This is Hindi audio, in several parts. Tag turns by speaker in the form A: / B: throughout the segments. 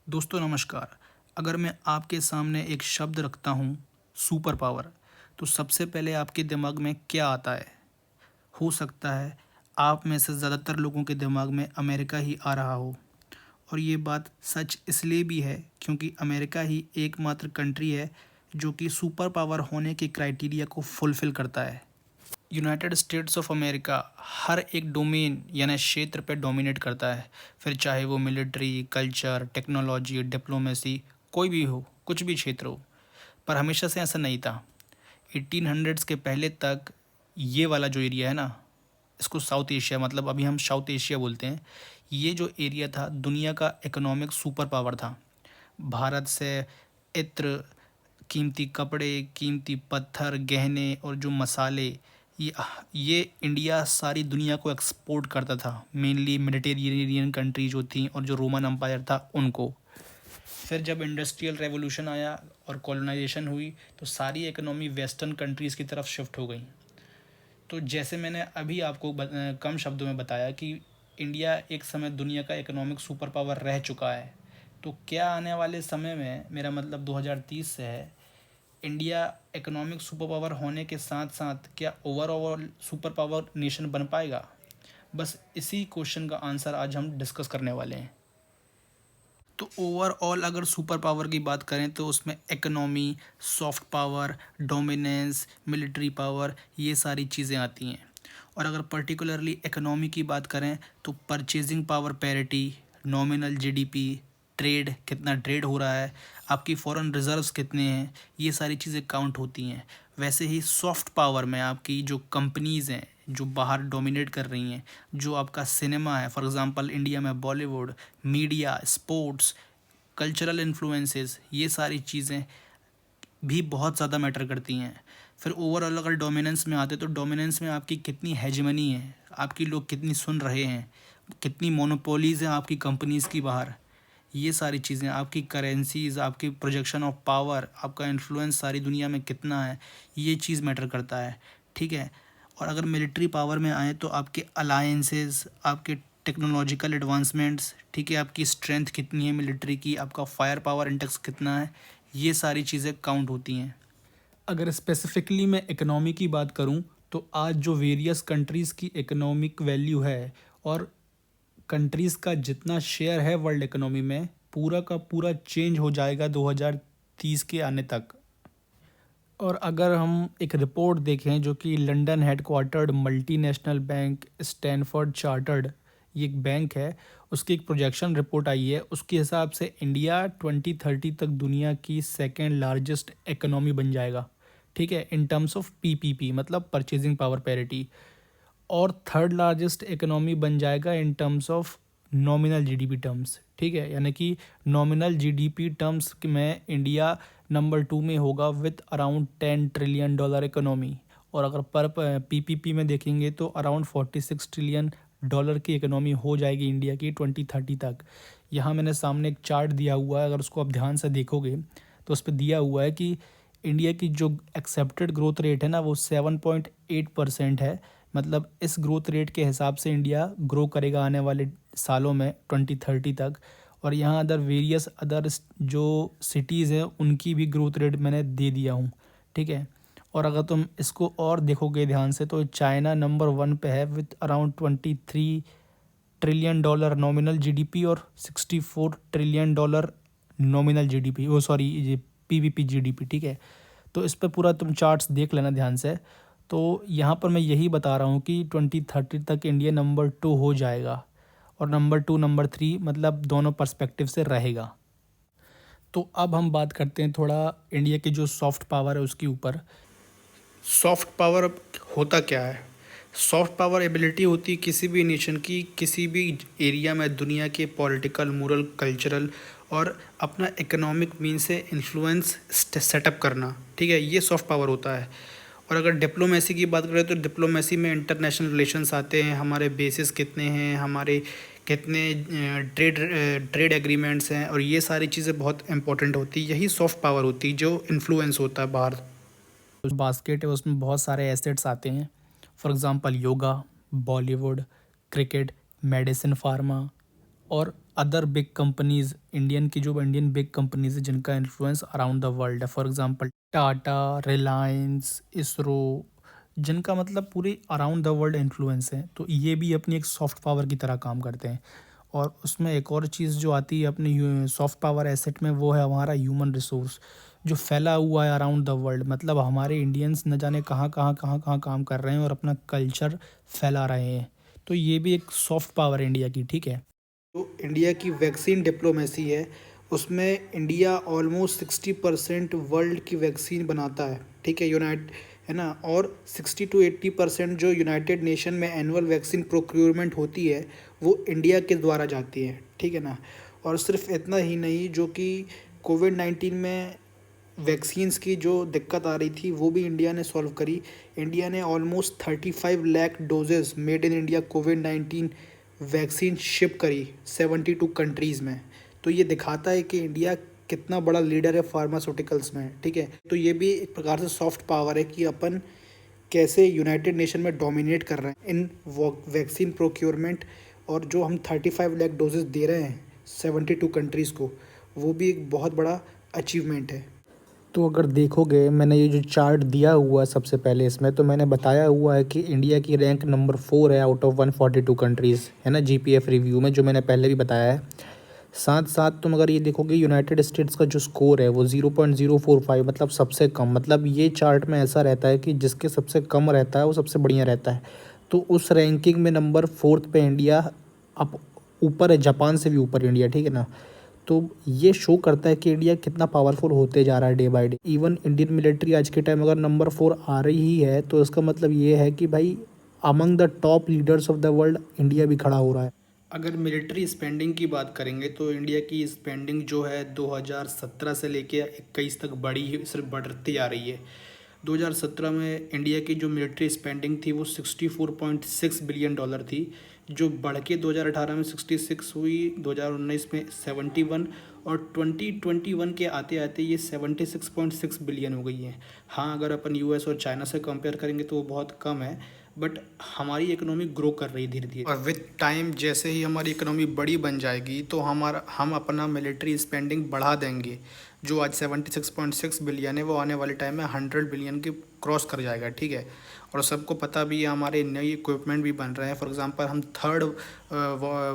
A: दोस्तों नमस्कार। अगर मैं आपके सामने एक शब्द रखता हूँ सुपर पावर, तो सबसे पहले आपके दिमाग में क्या आता है? हो सकता है आप में से ज़्यादातर लोगों के दिमाग में अमेरिका ही आ रहा हो। और ये बात सच इसलिए भी है क्योंकि अमेरिका ही एकमात्र कंट्री है जो कि सुपर पावर होने के क्राइटेरिया को फुलफ़िल करता है। यूनाइटेड स्टेट्स ऑफ अमेरिका हर एक डोमेन यानी क्षेत्र पे डोमिनेट करता है, फिर चाहे वो मिलिट्री, कल्चर, टेक्नोलॉजी, डिप्लोमेसी, कोई भी हो, कुछ भी क्षेत्र हो। पर हमेशा से ऐसा नहीं था। 1800s के पहले तक ये वाला जो एरिया है ना, इसको साउथ एशिया, मतलब अभी हम साउथ एशिया बोलते हैं, ये जो एरिया था दुनिया का इकोनॉमिक सुपर पावर था। भारत से इत्र, कीमती कपड़े, कीमती पत्थर, गहने और जो मसाले, ये ये इंडिया सारी दुनिया को एक्सपोर्ट करता था, मेनली मेडिटेरेनियन कंट्री जो थी और जो रोमन अम्पायर था उनको। फिर जब इंडस्ट्रियल रेवोल्यूशन आया और कॉलोनाइजेशन हुई तो सारी इकोनॉमी वेस्टर्न कंट्रीज़ की तरफ शिफ्ट हो गई। तो जैसे मैंने अभी आपको कम शब्दों में बताया कि इंडिया एक समय दुनिया का इकोनॉमिक सुपर पावर रह चुका है, तो क्या आने वाले समय में, मेरा मतलब 2030 से है, इंडिया इकोनॉमिक सुपर पावर होने के साथ साथ क्या ओवरऑल सुपर पावर नेशन बन पाएगा? बस इसी क्वेश्चन का आंसर आज हम डिस्कस करने वाले हैं। तो ओवरऑल अगर सुपर पावर की बात करें तो उसमें economy, soft power, dominance, military power, ये सारी चीज़ें आती हैं। और अगर पर्टिकुलरली इकोनॉमी की बात करें तो purchasing power parity, nominal GDP, trade, कितना ट्रेड हो रहा है, आपकी फॉरेन रिजर्व्स कितने हैं, ये सारी चीज़ें काउंट होती हैं। वैसे ही सॉफ्ट पावर में आपकी जो कंपनीज़ हैं जो बाहर डोमिनेट कर रही हैं, जो आपका सिनेमा है, फॉर एग्ज़ाम्पल इंडिया में Bollywood, media, sports, cultural influences, ये सारी चीज़ें भी बहुत ज़्यादा मैटर करती हैं। फिर ओवरऑल अगर डोमिनेंस में आते तो डोमिनेंस में आपकी कितनी हेजमनी है, आपकी लोग कितनी सुन रहे हैं, कितनी मोनोपोलीज़ हैं आपकी कंपनीज़ की बाहर, ये सारी चीज़ें, आपकी करेंसीज़, आपकी प्रोजेक्शन ऑफ पावर, आपका इन्फ्लुएंस सारी दुनिया में कितना है, ये चीज़ मैटर करता है। ठीक है। और अगर मिलिट्री पावर में आए तो आपके अलायंसेस, आपके टेक्नोलॉजिकल एडवांसमेंट्स, ठीक है, आपकी स्ट्रेंथ कितनी है मिलिट्री की, आपका फायर पावर इंडेक्स कितना है, ये सारी चीज़ें काउंट होती हैं। अगर स्पेसिफिकली मैं इकोनॉमी की बात करूं तो आज जो वेरियस कंट्रीज़ की इकोनॉमिक वैल्यू है और कंट्रीज़ का जितना शेयर है वर्ल्ड इकोनॉमी में, पूरा का पूरा चेंज हो जाएगा 2030 के आने तक। और अगर हम एक रिपोर्ट देखें जो कि London headquartered multinational bank Stanford chartered, ये एक बैंक है, उसकी एक प्रोजेक्शन रिपोर्ट आई है, उसके हिसाब से इंडिया 2030 तक दुनिया की सेकेंड लार्जेस्ट इकोनॉमी बन जाएगा। ठीक है, इन टर्म्स ऑफ पीपीपी मतलब परचेजिंग पावर पैरिटी, और थर्ड लार्जेस्ट इकोनॉमी बन जाएगा in terms of nominal GDP terms. ठीक है, यानी कि नॉमिनल जीडीपी टर्म्स में इंडिया नंबर 2 में होगा विथ अराउंड $10 ट्रिलियन इकोनॉमी। और अगर पर पीपीपी में देखेंगे तो अराउंड $46 ट्रिलियन की इकोनॉमी हो जाएगी इंडिया की 2030 तक। यहाँ मैंने सामने एक चार्ट दिया हुआ है, अगर उसको आप ध्यान से देखोगे तो उस पर दिया हुआ है कि इंडिया की जो एक्सेप्टेड ग्रोथ रेट है ना वो 7.8% है। मतलब इस ग्रोथ रेट के हिसाब से इंडिया ग्रो करेगा आने वाले सालों में 2030 तक। और यहाँ अदर वेरियस अदर जो सिटीज़ हैं उनकी भी ग्रोथ रेट मैंने दे दिया हूँ। ठीक है। और अगर तुम इसको और देखोगे ध्यान से तो चाइना नंबर 1 पे है with around $23 trillion nominal GDP और $64 ट्रिलियन नॉमिनल जीडीपी, वो सॉरी ये पीवीपी जीडीपी। ठीक है, तो इस पर पूरा तुम चार्ट्स देख लेना ध्यान से। तो यहाँ पर मैं यही बता रहा हूँ कि 2030 तक इंडिया नंबर 2 हो जाएगा, और नंबर 2 नंबर 3 मतलब दोनों पर्सपेक्टिव से रहेगा। तो अब हम बात करते हैं थोड़ा इंडिया की जो सॉफ्ट पावर है उसके ऊपर। सॉफ्ट पावर होता क्या है? सॉफ्ट पावर एबिलिटी होती है किसी भी नेशन की किसी भी एरिया में दुनिया के पॉलिटिकल, मोरल, कल्चरल और अपना इकोनॉमिक मीन से इन्फ्लुएंस सेटअप करना। ठीक है, ये सॉफ्ट पावर होता है। और अगर डिप्लोमेसी की बात करें तो डिप्लोमेसी में इंटरनेशनल रिलेशंस आते हैं, हमारे बेसिस कितने हैं, हमारे कितने ट्रेड ट्रेड एग्रीमेंट्स हैं, और ये सारी चीज़ें बहुत इंपॉर्टेंट होती है। यही सॉफ्ट पावर होती है जो इन्फ्लुएंस होता है बाहर। बास्केट है उसमें बहुत सारे एसेट्स आते हैं, for example yoga, Bollywood, cricket, medicine, pharma और अदर बिग कंपनीज़, इंडियन की जो इंडियन बिग कंपनीज़ है जिनका इन्फ्लुएंस अराउंड द वर्ल्ड है, फॉर एग्जांपल टाटा, रिलायंस, इसरो, जिनका मतलब पूरे अराउंड द वर्ल्ड इन्फ्लुएंस है, तो ये भी अपनी एक सॉफ्ट पावर की तरह काम करते हैं। और उसमें एक और चीज़ जो आती है अपनी सॉफ्ट पावर एसेट में, वो है हमारा ह्यूमन रिसोर्स जो फैला हुआ है अराउंड द वर्ल्ड। मतलब हमारे इंडियंस न जाने कहाँ काम कर रहे हैं और अपना कल्चर फैला रहे हैं। तो ये भी एक सॉफ्ट पावर है इंडिया की, ठीक है। जो इंडिया की वैक्सीन डिप्लोमेसी है, उसमें इंडिया ऑलमोस्ट 60% वर्ल्ड की वैक्सीन बनाता है, ठीक है, यूनाइट है ना। और 60 to 80% जो यूनाइटेड नेशन में एनुअल वैक्सीन प्रोक्योरमेंट होती है वो इंडिया के द्वारा जाती है, ठीक है ना। और सिर्फ इतना ही नहीं, जो कि कोविड-19 में वैक्सीन्स की जो दिक्कत आ रही थी वो भी इंडिया ने सॉल्व करी। इंडिया ने almost 35 lakh doses made in India covid vaccine ship करी 72 कंट्रीज़ में। तो ये दिखाता है कि इंडिया कितना बड़ा लीडर है फार्मास्यूटिकल्स में, ठीक है। तो ये भी एक प्रकार से सॉफ्ट पावर है कि अपन कैसे यूनाइटेड नेशन में डोमिनेट कर रहे हैं इन वैक्सीन प्रोक्योरमेंट। और जो हम 35 लाख डोजेज़ दे रहे हैं 72 कंट्रीज़ को, वो भी एक बहुत बड़ा अचीवमेंट है। तो अगर देखोगे, मैंने ये जो चार्ट दिया हुआ है सबसे पहले इसमें, तो मैंने बताया हुआ है कि इंडिया की रैंक नंबर 4 है आउट ऑफ 142 कंट्रीज़, है ना, जीपीएफ रिव्यू में, जो मैंने पहले भी बताया है। साथ साथ तुम अगर ये देखोगे यूनाइटेड स्टेट्स का जो स्कोर है वो 0.045, मतलब सबसे कम। मतलब ये चार्ट में ऐसा रहता है कि जिसके सबसे कम रहता है वो सबसे बढ़िया रहता है। तो उस रैंकिंग में नंबर 4 पे इंडिया अब ऊपर है, जापान से भी ऊपर इंडिया, ठीक है ना। तो ये शो करता है कि इंडिया कितना पावरफुल होते जा रहा है day by day. Even Indian military आज के टाइम अगर नंबर 4 आ रही है तो इसका मतलब ये है कि भाई among the top leaders of the world India भी खड़ा हो रहा है। अगर मिलिट्री स्पेंडिंग की बात करेंगे तो इंडिया की स्पेंडिंग जो है 2017 से लेके 21 तक सिर्फ बढ़ती आ रही है। 2017 में इंडिया की जो मिलिट्री स्पेंडिंग थी वो $64.6 बिलियन थी, जो बढ़ के 2018 में 66 हुई, 2019 में 71, और 2021 के आते आते ये 76.6 बिलियन हो गई है। हाँ, अगर अपन यूएस और चाइना से कंपेयर करेंगे तो वो बहुत कम है, बट हमारी इकोनॉमी ग्रो कर रही है धीरे धीरे। और विद टाइम जैसे ही हमारी इकोनॉमी बड़ी बन जाएगी तो हम अपना मिलिट्री स्पेंडिंग बढ़ा देंगे। जो आज 76.6 बिलियन है वो आने वाले टाइम में 100 बिलियन के क्रॉस कर जाएगा, ठीक है। और सबको पता भी है हमारे नए इक्विपमेंट भी बन रहे हैं। फॉर एग्जांपल हम थर्ड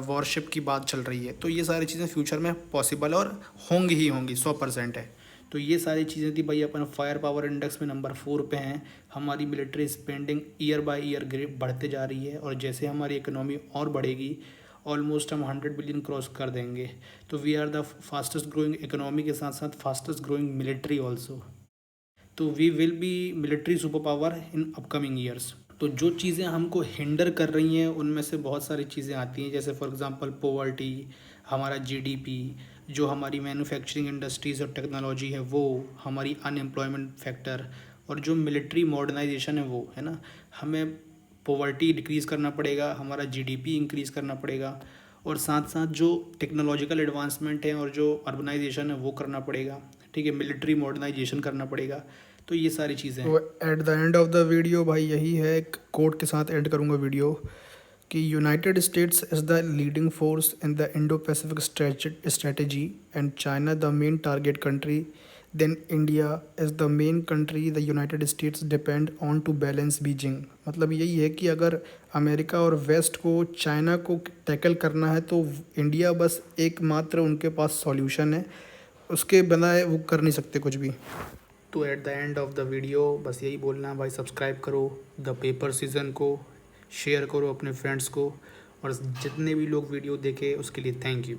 A: वॉरशिप की बात चल रही है, तो ये सारी चीज़ें फ्यूचर में पॉसिबल है और होंगी ही होंगी, 100% है। तो ये सारी चीज़ें थी भाई। अपन फायर पावर इंडेक्स में नंबर 4 पे हैं। हमारी military spending year by year बढ़ते जा रही है, और जैसे हमारी इकोनॉमी और बढ़ेगी ऑलमोस्ट हम 100 बिलियन क्रॉस कर देंगे। तो we are the fastest growing economy के साथ साथ फास्टेस्ट ग्रोइंग मिलिट्री ऑल्सो। तो we will be military super power in upcoming years. तो जो चीज़ें हमको हिंडर कर रही हैं उनमें से बहुत सारी चीज़ें आती हैं, जैसे फॉर एग्जांपल पॉवर्टी, हमारा जीडीपी, जो हमारी मैन्युफैक्चरिंग इंडस्ट्रीज़ और टेक्नोलॉजी है वो, हमारी अनएम्प्लॉयमेंट फैक्टर, और जो मिलिट्री मॉडर्नाइजेशन है वो, है ना। हमें पॉवर्टी डिक्रीज़ करना पड़ेगा, हमारा जीडीपी इंक्रीज़ करना पड़ेगा, और साथ साथ जो टेक्नोलॉजिकल एडवांसमेंट है और जो अर्बनाइजेशन है वो करना पड़ेगा, ठीक है। मिलिट्री मॉडर्नाइजेशन करना पड़ेगा। तो ये सारी चीज़ें हैं। तो at the end of the video भाई यही है, एक कोट के साथ एंड करूँगा वीडियो, कि United States is the leading force in the Indo Pacific strategy and China the main target country, then India is the main country the United States depend on to balance Beijing. मतलब यही है कि अगर अमेरिका और वेस्ट को चाइना को टैकल करना है तो इंडिया बस एकमात्र उनके पास सॉल्यूशन है, उसके बिना वो कर नहीं सकते कुछ भी। तो at the end of the video बस यही बोलना है भाई, सब्सक्राइब करो द पेपर सीज़न को, शेयर करो अपने फ्रेंड्स को, और जितने भी लोग वीडियो देखे उसके लिए थैंक यू।